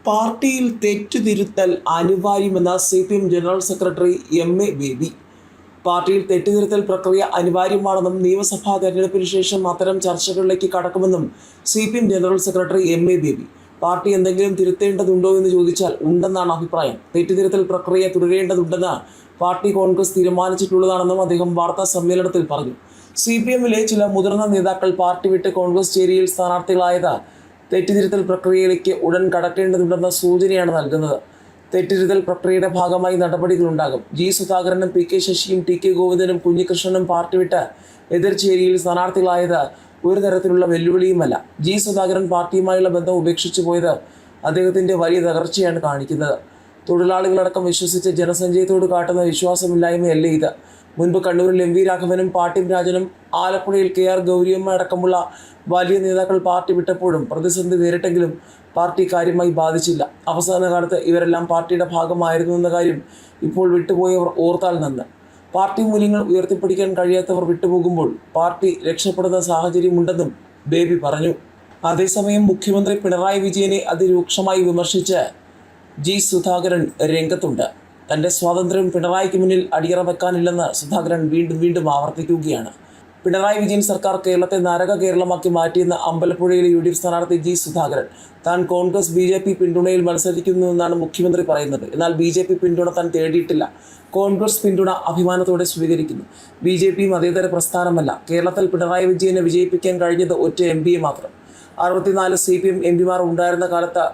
പാർട്ടിയിൽ തെറ്റുതിരുത്തൽ അനിവാര്യമെന്ന CPM general secretary MA. Baby. പാർട്ടിയിൽ തെറ്റുതിരുത്തൽ പ്രക്രിയ അനിവാര്യമാണെന്നും നിയമസഭാ തെരഞ്ഞെടുപ്പിന് ശേഷം അത്തരം ചർച്ചകളിലേക്ക് കടക്കുമെന്നും CPM general secretary MA. Baby. Party എന്തെങ്കിലും തിരുത്തേണ്ടതുണ്ടോ എന്ന് ചോദിച്ചാൽ ഉണ്ടെന്നാണ് അഭിപ്രായം. തെറ്റുതിരുത്തൽ പ്രക്രിയ തുടരേണ്ടതുണ്ടെന്ന് പാർട്ടി കോൺഗ്രസ് തീരുമാനിച്ചിട്ടുള്ളതാണെന്നും അദ്ദേഹം വാർത്താ സമ്മേളനത്തിൽ പറഞ്ഞു. CPMലെ ചില മുതിർന്ന നേതാക്കൾ പാർട്ടി വിട്ട് കോൺഗ്രസ് ചേരിയിൽ സ്ഥാനാർത്ഥികളായത് തെറ്റുതിരുത്തൽ പ്രക്രിയയിലേക്ക് ഉടൻ കടക്കേണ്ടതുണ്ടെന്ന സൂചനയാണ് നൽകുന്നത്. തെറ്റുതിരുത്തൽ പ്രക്രിയയുടെ ഭാഗമായി നടപടികളുണ്ടാകും. G. സുധാകരനും P.K. ശശിയും T.K. ഗോവിന്ദനും കുഞ്ഞികൃഷ്ണനും പാർട്ടി വിട്ട് എതിർചേരിയിൽ സ്ഥാനാർത്ഥികളായത് ഒരു തരത്തിലുള്ള വെല്ലുവിളിയുമല്ല. G. സുധാകരൻ പാർട്ടിയുമായുള്ള ബന്ധം ഉപേക്ഷിച്ചു പോയത് അദ്ദേഹത്തിൻ്റെ വലിയ തകർച്ചയാണ് കാണിക്കുന്നത്. തൊഴിലാളികളടക്കം വിശ്വസിച്ച ജനസഞ്ചയത്തോട് കാട്ടുന്ന വിശ്വാസമില്ലായ്മയല്ല ഇത്. മുൻപ് കണ്ണൂരിൽ M.V. രാഘവനും പാട്ടിം രാജനും ആലപ്പുഴയിൽ K.R. ഗൗരിയമ്മ അടക്കമുള്ള വലിയ നേതാക്കൾ പാർട്ടി വിട്ടപ്പോഴും പ്രതിസന്ധി നേരിട്ടെങ്കിലും പാർട്ടി കാര്യമായി ബാധിച്ചില്ല. അവസാന കാലത്ത് ഇവരെല്ലാം പാർട്ടിയുടെ ഭാഗമായിരുന്നു എന്ന കാര്യം ഇപ്പോൾ വിട്ടുപോയവർ ഓർത്താൽ നന്ന്. പാർട്ടി മൂല്യങ്ങൾ ഉയർത്തിപ്പിടിക്കാൻ കഴിയാത്തവർ വിട്ടുപോകുമ്പോൾ പാർട്ടി രക്ഷപ്പെടുന്ന സാഹചര്യമുണ്ടെന്നും ബേബി പറഞ്ഞു. അതേസമയം മുഖ്യമന്ത്രി പിണറായി വിജയനെ അതിരൂക്ഷമായി വിമർശിച്ച് G. സുധാകരൻ രംഗത്തുണ്ട്. തൻ്റെ സ്വാതന്ത്ര്യം പിണറായിക്ക് മുന്നിൽ അടിയറ വെക്കാനില്ലെന്ന് സുധാകരൻ വീണ്ടും ആവർത്തിക്കുകയാണ്. പിണറായി വിജയൻ സർക്കാർ കേരളത്തെ നരക കേരളമാക്കി മാറ്റിയെന്ന് അമ്പലപ്പുഴയിലെ UDF സ്ഥാനാർത്ഥി G. സുധാകരൻ. താൻ കോൺഗ്രസ് BJP പിന്തുണയിൽ മത്സരിക്കുന്നുവെന്നാണ് മുഖ്യമന്ത്രി പറയുന്നത്. എന്നാൽ BJP പിന്തുണ താൻ തേടിയിട്ടില്ല. കോൺഗ്രസ് പിന്തുണ അഭിമാനത്തോടെ സ്വീകരിക്കുന്നു. BJP മതേതര പ്രസ്ഥാനമല്ല. കേരളത്തിൽ പിണറായി വിജയനെ വിജയിപ്പിക്കാൻ കഴിഞ്ഞത് ഒറ്റ MP മാത്രം. 64 CPM MPമാർ ഉണ്ടായിരുന്ന കാലത്ത്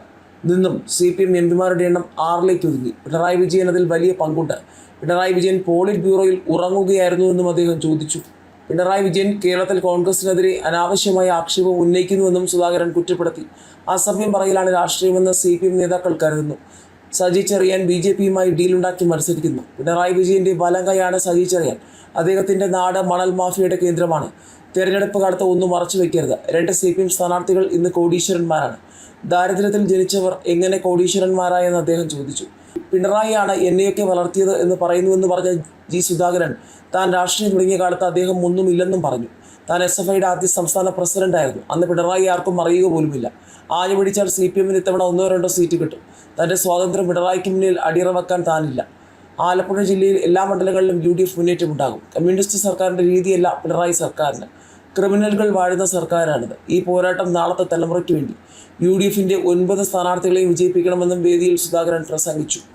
നിന്നും CPM MPമാരുടെ എണ്ണം 6ലേക്ക് ഒതുങ്ങി. പിണറായി വിജയൻ അതിൽ വലിയ പങ്കുണ്ട്. പിണറായി വിജയൻ പോളിറ്റ് ബ്യൂറോയിൽ ഉറങ്ങുകയായിരുന്നുവെന്നും അദ്ദേഹം ചോദിച്ചു. പിണറായി വിജയൻ കേരളത്തിൽ കോൺഗ്രസിനെതിരെ അനാവശ്യമായ ആക്ഷേപം ഉന്നയിക്കുന്നുവെന്നും സുധാകരൻ കുറ്റപ്പെടുത്തി. അസഭ്യം പറയലാണ് രാഷ്ട്രീയമെന്ന് CPM നേതാക്കൾ കരുതുന്നു. സജി ചെറിയാൻ BJPയുമായി ഡീലുണ്ടാക്കി മത്സരിക്കുന്നു. പിണറായി വിജയൻ്റെ വലം കൈയാണ് സജി ചെറിയാൻ. അദ്ദേഹത്തിൻ്റെ നാട് മണൽ മാഫിയയുടെ കേന്ദ്രമാണ്. തെരഞ്ഞെടുപ്പ് കാലത്ത് ഒന്നും മറച്ചു വയ്ക്കരുത്. 2 CPM സ്ഥാനാർത്ഥികൾ ഇന്ന് കോടീശ്വരന്മാരാണ്. ദാരിദ്ര്യത്തിൽ ജനിച്ചവർ എങ്ങനെ കോടീശ്വരന്മാരായെന്ന് അദ്ദേഹം ചോദിച്ചു. പിണറായിയാണ് എന്നെയൊക്കെ വളർത്തിയത് എന്ന് പറയുന്നുവെന്ന് പറഞ്ഞ G. സുധാകരൻ താൻ രാഷ്ട്രീയം തുടങ്ങിയ കാലത്ത് അദ്ദേഹം ഒന്നുമില്ലെന്നും പറഞ്ഞു. താൻ SFIയുടെ ആദ്യ സംസ്ഥാന പ്രസിഡന്റായിരുന്നു. അന്ന് പിണറായി ആർക്കും അറിയുക പോലുമില്ല. ആഞ്ഞു പിടിച്ചാൽ CPMന് ഇത്തവണ 1-2 സീറ്റ് കിട്ടും. തൻ്റെ സ്വാതന്ത്ര്യം പിണറായിക്ക് മുന്നിൽ അടിയറ വെക്കാൻ താനില്ല. ആലപ്പുഴ ജില്ലയിൽ എല്ലാ മണ്ഡലങ്ങളിലും UDF മുന്നേറ്റമുണ്ടാകും. കമ്മ്യൂണിസ്റ്റ് സർക്കാരിൻ്റെ രീതിയല്ല പിണറായി സർക്കാരിന്. ക്രിമിനലുകൾ വാഴുന്ന സർക്കാരാണിത്. ഈ പോരാട്ടം നാളത്തെ തലമുറയ്ക്ക് വേണ്ടി. UDFൻ്റെ 9 സ്ഥാനാർത്ഥികളെയും വിജയിപ്പിക്കണമെന്നും വേദിയിൽ സുധാകരൻ പ്രസംഗിച്ചു.